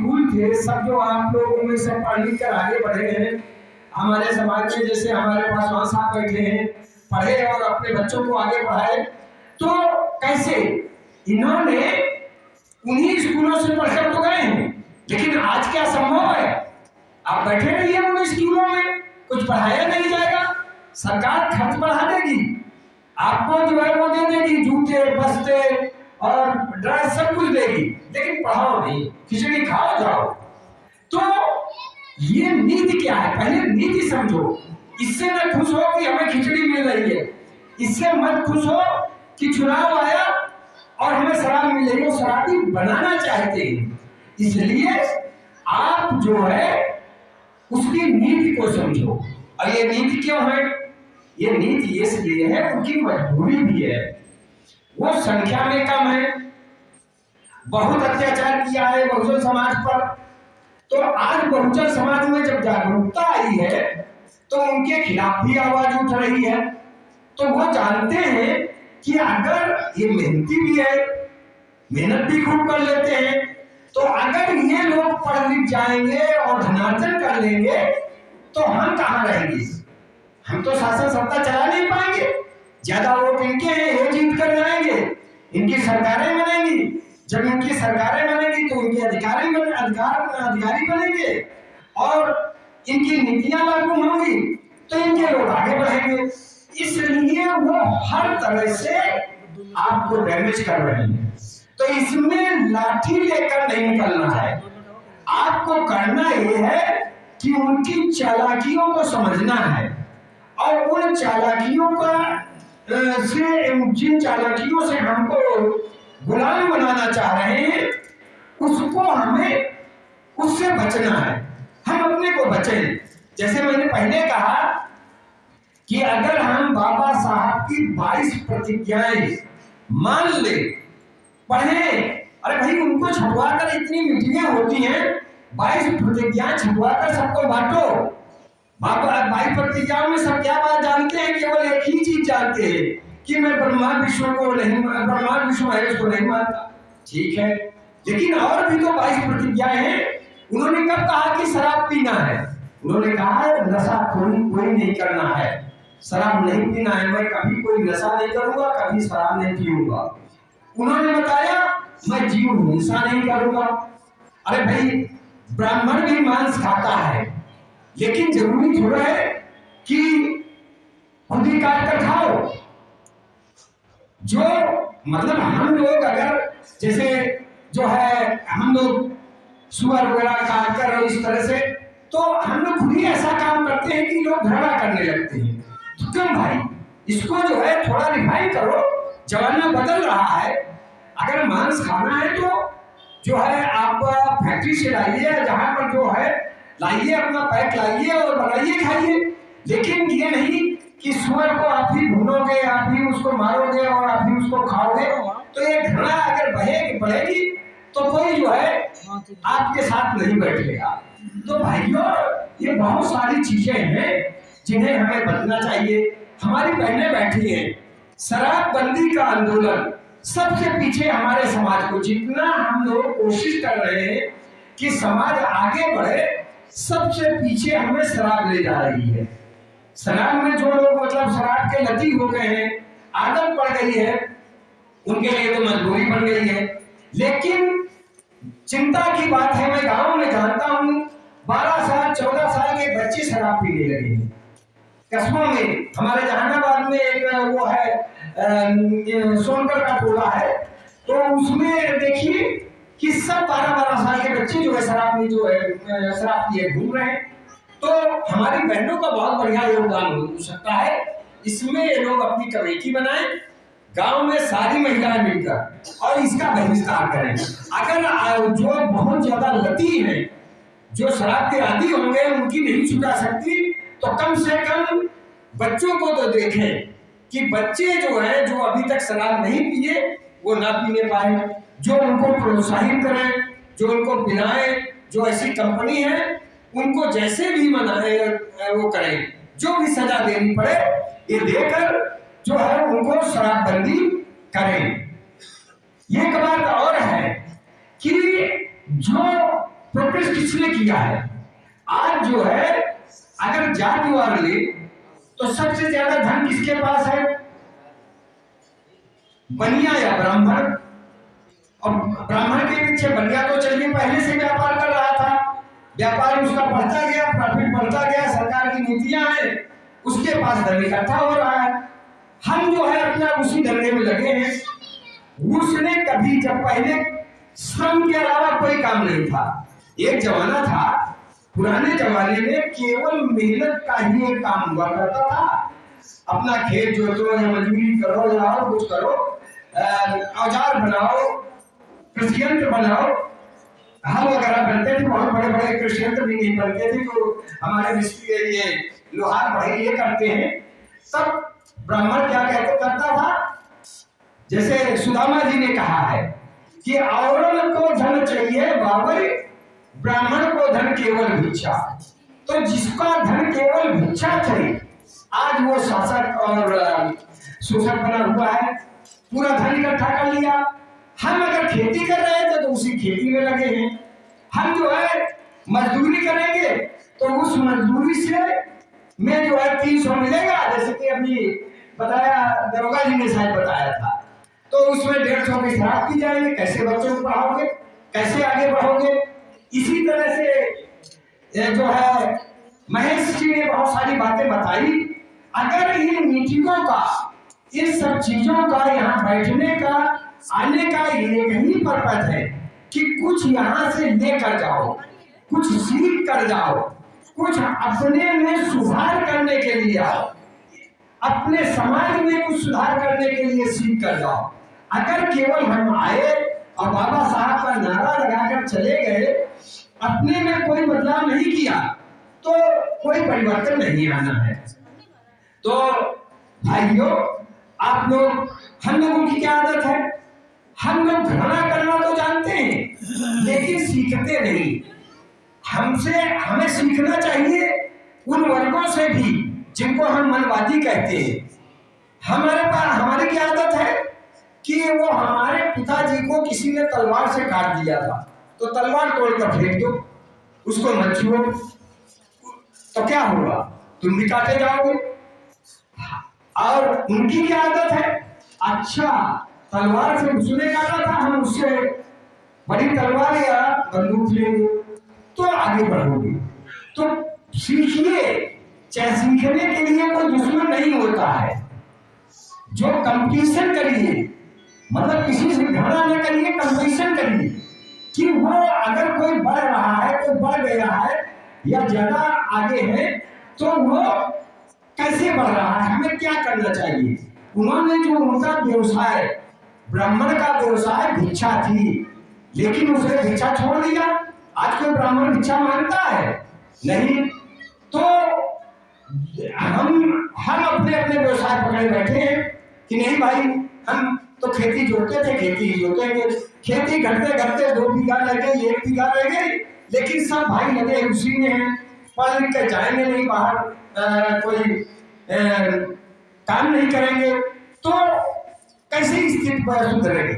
School थे सब, जो आप लोगों में से पढ़ लिख कर आगे बढ़े हैं हमारे समाज में, जैसे हमारे पास वहां साहब बैठे हैं, पढ़े और अपने बच्चों को आगे बढ़ाए, तो कैसे इन्होंने उन्हीं स्कूलों से पढ़कर तो गए हैं, लेकिन आज क्या संभव है? आप बैठे रहिए उन स्कूलों में, कुछ पढ़ाया नहीं जाएगा, सरकार खर्च बढ़ा देगी, आपको जो है वो दे देगी, जूते बस्ते और ड्रेस सब कुछ देगी, लेकिन पढ़ाओ नहीं, खिचड़ी खाओ जाओ। तो ये नीति क्या है? पहले नीति समझो। इससे न खुश हो कि हमें खिचड़ी मिल रही है, इससे मत खुश हो कि चुनाव आया और हमें शराब मिल रही है। वो शराबी बनाना चाहते हैं, इसलिए आप जो है उसकी नीति को समझो। और ये नीति क्यों है? ये नीति इसलिए है, उनकी मजबूरी भी है। वो संख्या में कम है, बहुत अत्याचार किया है बहुजन समाज पर, तो आज बहुजन समाज में जब जागरूकता आई है तो उनके खिलाफ भी आवाज उठ रही है। तो वो जानते हैं कि अगर ये मेहनती भी है, मेहनत भी खूब कर लेते हैं, तो अगर ये लोग पढ़ लिख जाएंगे और धनार्जन कर लेंगे तो हम कहाँ रहेंगे? हम तो शासन सत्ता चला नहीं पाएंगे, ज्यादा वोट इनके हैं, ये जीत कर जाएंगे, इनकी सरकारें बनेंगी, जब इनकी सरकारें बनेंगी तो इनके अधिकारी बनेंगे और इनकी नीतियां लागू होंगी तो इनके लोग आगे बढ़ेंगे। इसलिए वो हर तरह से आपको डैमेज कर रहे हैं। तो इसमें लाठी लेकर नहीं निकलना है, आपको करना ये है कि उनकी चालाकियों को समझना है और उन चालाकियों का जिन चालाकियों से हमको गुलाम बनाना चाह रहे हैं उसको हमें उससे बचना है, हम अपने को बचें। जैसे मैंने पहले कहा कि अगर हम बाबा साहब की 22 प्रतिज्ञाएं मान ले, पढ़े, अरे भाई उनको छपवा कर इतनी मीटिंगें होती हैं, 22 प्रतिज्ञाएं छपवा कर सबको बांटो। बाबा 22 प्रतिज्ञाओं में सब क्या बात जानते हैं? केवल एक ही चीज जानते हैं कि मैं ब्रह्मा विष्णु को नहीं, ब्रह्मा विष्णु महेश को नहीं मानता। ठीक है, लेकिन और भी तो 22 प्रतिज्ञाएं हैं। उन्होंने कब कहा कि शराब पीना है? उन्होंने कहा नशा कोई नहीं करना है, शराब नहीं पीना है, मैं कभी कोई नशा नहीं करूंगा, कभी शराब नहीं पीऊंगा। उन्होंने बताया मैं जीव हिंसा नहीं करूंगा। अरे भाई ब्राह्मण भी मांस खाता है, लेकिन जरूरी थोड़ा है कि खुद ही काट कर खाओ। जो मतलब हम लोग अगर जैसे जो है हम लोग सुअर वगैरह काट कर इस तरह से, तो हम लोग खुद ही ऐसा काम करते हैं कि लोग घृणा करने लगते हैं। तो क्यों भाई, इसको जो है थोड़ा रिफाइन करो, जमाना बदल रहा है। अगर मांस खाना है तो जो है आप फैक्ट्री से लाइए, जहां पर जो है लाइए, अपना पैक लाइए और बनाइए खाइए, लेकिन ये नहीं कि सुअर को आप ही भूनोगे, आप ही उसको मारोगे और आप ही उसको खाओगे। तो ये घृणा अगर बढ़ेगी तो कोई जो है आपके साथ नहीं बैठेगा। तो भाइयों ये बहुत सारी चीजें हैं जिन्हें हमें बदलना चाहिए। हमारी बहनें बैठी हैं, शराबबंदी का आंदोलन सबसे पीछे हमारे समाज को, जितना हम लोग कोशिश कर रहे हैं कि समाज आगे बढ़े, सबसे पीछे हमें शराब ले जा रही है। शराब में जो लोग मतलब शराब के लती हो गए हैं, आदत पड़ गई है, उनके लिए तो मजबूरी बन गई है। लेकिन चिंता की बात है, मैं गांव में जानता हूं 12 साल 14 साल के बच्चे शराब पीने लगे हैं। कस्बों में हमारे जहानाबाद में एक वो है सोनकर का टोला है, तो उसमें देखिए कि सब 12-12 साल के बच्चे जो है शराब में जो है शराब पिए घूम रहे हैं। तो हमारी बहनों का बहुत बढ़िया योगदान हो सकता है इसमें। ये लोग अपनी कमेटी बनाएं गांव में सारी महिलाएं मिलकर और इसका बहिष्कार करें। अगर जो बहुत ज्यादा लती है, जो शराब के आदी होंगे, उनकी नहीं छुटा सकती, तो कम से कम बच्चों को तो देखें कि बच्चे जो है जो अभी तक शराब नहीं पिए वो ना पीने पाए, जो उनको प्रोत्साहित करें, जो उनको पिलाएं, जो ऐसी कंपनी है उनको जैसे भी मनाए वो करें, जो भी सजा देनी पड़े ये देकर जो है उनको शराबबंदी करें। ये एक बात और है कि जो प्रोग्रेस किसने किया है? आज जो है अगर जातिवार ले तो सबसे ज्यादा धन किसके पास है? बनिया या ब्राह्मण। और ब्राह्मण के पीछे बनिया तो चलिए पहले से व्यापार कर रहा था, व्यापार उसका बढ़ता गया, प्रॉफिट बढ़ता गया, सरकार की नीतियां हैं, उसके पास धन इकट्ठा हो रहा है। हम जो है अपना उसी धंधे में लगे हैं। उसने कभी, जब पहले श्रम के अलावा कोई काम नहीं था, एक जमाना था पुराने जमाने में केवल मेहनत का ही एक काम हुआ करता था। अपना खेत जोतो या मजदूरी करो या और कुछ करो, औजार बनाओ, कृषि यंत्र बनाओ। हल वगैरह बनते थे, बहुत बड़े बड़े कृषि यंत्र भी नहीं बनते थे, तो हमारे मिस्त्री ये लोहार भाई ये करते हैं। सब ब्राह्मण क्या कहते करता था, जैसे सुदामा जी ने कहा है कि औरन को धन चाहिए बाबरी, ब्राह्मण को धन केवल भिक्षा। तो जिसका धन केवल भिक्षा चाहिए, आज वो शासक और शोषक बना हुआ है, पूरा धन इकट्ठा कर लिया। हम अगर खेती कर रहे थे तो उसी खेती में लगे हैं। हम जो है मजदूरी करेंगे तो उस मजदूरी से में जो है 300 मिलेगा, जैसे कि अभी बताया दरोगा जी ने शायद बताया था, तो उसमें 150 की शराब की जाएगी। कैसे बच्चों को पढ़ाओगे, कैसे आगे बढ़ोगे? इसी तरह से जो है महेश जी ने बहुत सारी बातें बताई। अगर इन मीटिंगों का, इन सब चीजों का, यहाँ बैठने का, आने का एक ही पर्पज है कि कुछ यहाँ से लेकर जाओ, कुछ सीख कर जाओ, कुछ अपने में सुधार करने के लिए आओ, अपने समाज में कुछ सुधार करने के लिए सीख कर जाओ। अगर केवल हम आए और बाबा साहब का नारा लगाकर चले गए, अपने में कोई बदलाव नहीं किया, तो कोई परिवर्तन नहीं आना है। तो भाइयों, आप लोग, हम लोगों की क्या आदत है? हम लोग घृणा करना तो जानते हैं लेकिन सीखते नहीं। हमें सीखना चाहिए उन वर्गों से भी जिनको हम मनवादी कहते हैं। हमारी क्या आदत है कि वो हमारे पिताजी को किसी ने तलवार से काट दिया था, तो तलवार तोड़कर फेंक दो, उसको मत छुओ, तो क्या होगा? तुम भी काटे जाओगे। और उनकी क्या आदत है? अच्छा, तलवार से उसने काटा था, हम उससे बड़ी तलवार या बंदूक लेंगे तो आगे बढ़ोगे। तो सीखिए, चाहे सीखने के लिए कोई दुश्मन नहीं होता है। जो कंपटीशन करिए, मतलब किसी से घृणा न करिए, कंपटीशन करिए कि वो अगर कोई बढ़ रहा है, कोई बढ़ गया है या ज्यादा आगे है, तो वो कैसे बढ़ रहा है, हमें क्या करना चाहिए। उन्होंने जो उनका व्यवसाय, ब्राह्मण का व्यवसाय भिक्षा थी, लेकिन उसने भिक्षा छोड़ दिया। आज कोई ब्राह्मण भिक्षा मांगता है? नहीं। तो हम अपने अपने व्यवसाय पकड़े बैठे हैं कि नहीं भाई, हम तो खेती जोतते थे, खेती जोतेंगे। खेती घटते घटते 2 बीघा रह गई, 1 बीघा रह गई, लेकिन सब भाई लगे उसी में हैं। पढ़ लिख कर जाएंगे नहीं बाहर, कोई काम नहीं करेंगे, तो कैसे स्थिति सुधरेगी?